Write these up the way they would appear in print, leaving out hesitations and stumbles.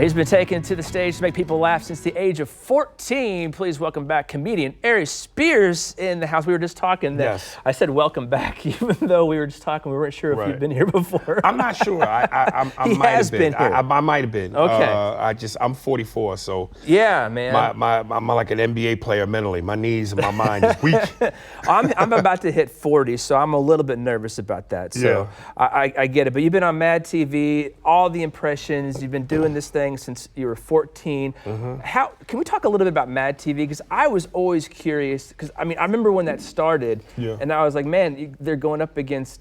He's been taken to the stage to make people laugh since the age of 14. Please welcome back comedian Aries Spears in the house. We were just talking that Yes. I said welcome back, even though we were just talking. We weren't sure if you've been here before. I'm not sure. I He might has have been. been here. I might have been. Okay. I'm 44, so Yeah, man. I'm like an NBA player mentally. My knees and my mind is weak. I'm about to hit 40, so I'm a little bit nervous about that. So I get it. But you've been on Mad TV, all the impressions. You've been doing this thing since you were 14. How can we talk a little bit about Mad TV? Because I was always curious. Because I remember when that started, and I was like, man, they're going up against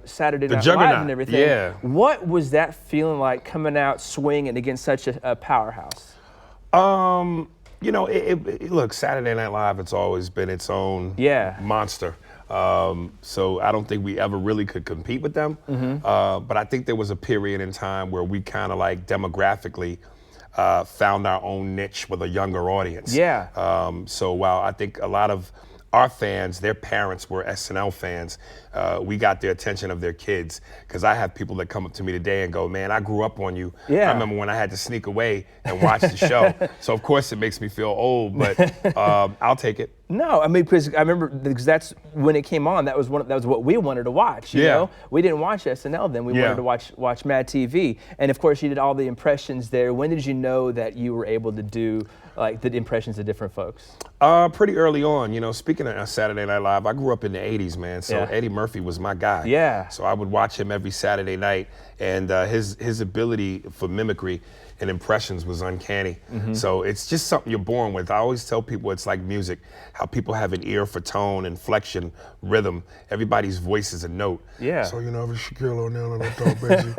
Saturday Night Live and everything. Yeah. What was that feeling like coming out swinging against such a powerhouse? Look, Saturday Night Live, it's always been its own monster. So I don't think we ever really could compete with them. But I think there was a period in time where we kind of like demographically found our own niche with a younger audience. So while I think a lot of our fans, their parents were SNL fans, we got the attention of their kids. Because I have people that come up to me today and go, man, I grew up on you. I remember when I had to sneak away and watch the show. So of course it makes me feel old, but I'll take it. No, because I remember that's when it came on. That was what we wanted to watch. You know, we didn't watch SNL then. We wanted to watch Mad TV, and of course you did all the impressions there. When did you know that you were able to do like the impressions of different folks? Pretty early on. Speaking of Saturday Night Live, I grew up in the '80s, man. So Eddie Murphy was my guy. So I would watch him every Saturday night, and his ability for mimicry and impressions was uncanny. So it's just something you're born with. I always tell people it's like music, how people have an ear for tone, inflection, rhythm. Everybody's voice is a note. So, if it's Shaquille O'Neal and I talk basic,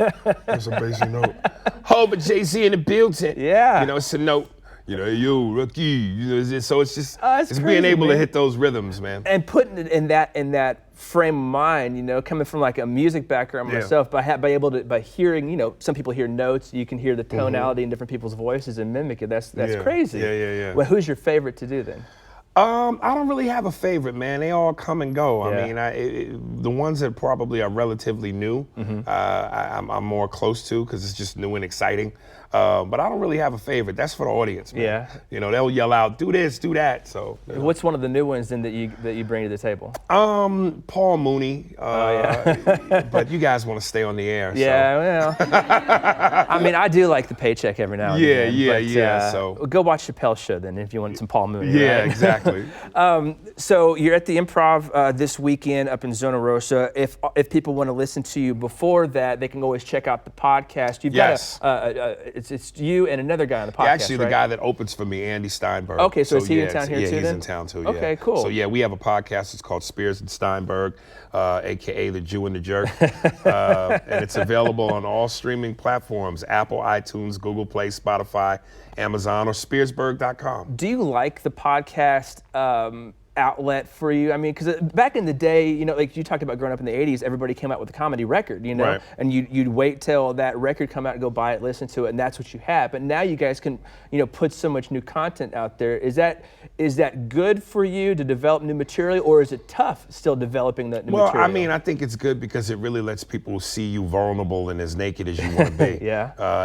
it's a basic note. Oh, but Jay-Z in the building. It's a note. Yo, rookie. So it's just it's crazy, being able to hit those rhythms, man. And putting it in that frame of mind, coming from like a music background myself, by hearing, some people hear notes, you can hear the tonality in different people's voices and mimic it. That's crazy. Well, who's your favorite to do then? I don't really have a favorite, man. They all come and go. I mean, the ones that probably are relatively new, I'm more close to because it's just new and exciting. But I don't really have a favorite. That's for the audience, man. They'll yell out, "Do this, do that." So. What's one of the new ones then that you bring to the table? Paul Mooney. But you guys want to stay on the air. Well. I do like the paycheck every now and then. So go watch Chappelle's show then if you want some Paul Mooney. Exactly. So you're at the Improv this weekend up in Zona Rosa. If people want to listen to you before that, they can always check out the podcast. You've got it's you and another guy on the podcast. Actually, the guy that opens for me, Andy Steinberg. Okay, so is he in town here too? Yeah, he's then? in town too. Okay, cool. So we have a podcast. It's called Spears and Steinberg, aka the Jew and the Jerk, and it's available on all streaming platforms: Apple, iTunes, Google Play, Spotify, Amazon, or Spearsburg.com. Do you like the podcast outlet for you? Because back in the day, like you talked about growing up in the 80s, everybody came out with a comedy record, and you'd wait till that record come out and go buy it, listen to it, and that's what you had. But now you guys can, put so much new content out there. Is that good for you to develop new material, or is it tough still developing that new material? Well, I think it's good because it really lets people see you vulnerable and as naked as you want to be.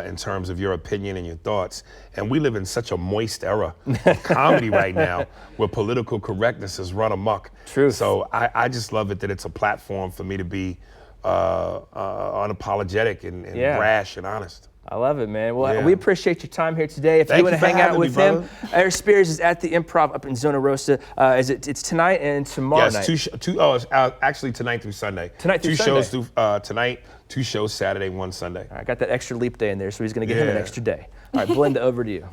In terms of your opinion and your thoughts. And we live in such a moist era of comedy right now where political correctness has run amok. True. So I just love it that it's a platform for me to be unapologetic and brash and honest. I love it, man. Well, we appreciate your time here today. If Thank you want to hang out with him, brother. Aries Spears is at the Improv up in Zona Rosa. It's tonight and tomorrow night? Yes, actually tonight through Sunday. Two shows tonight, 2 shows Saturday, 1 Sunday. I got that extra leap day in there, so he's going to give him an extra day. All right, Belinda, over to you.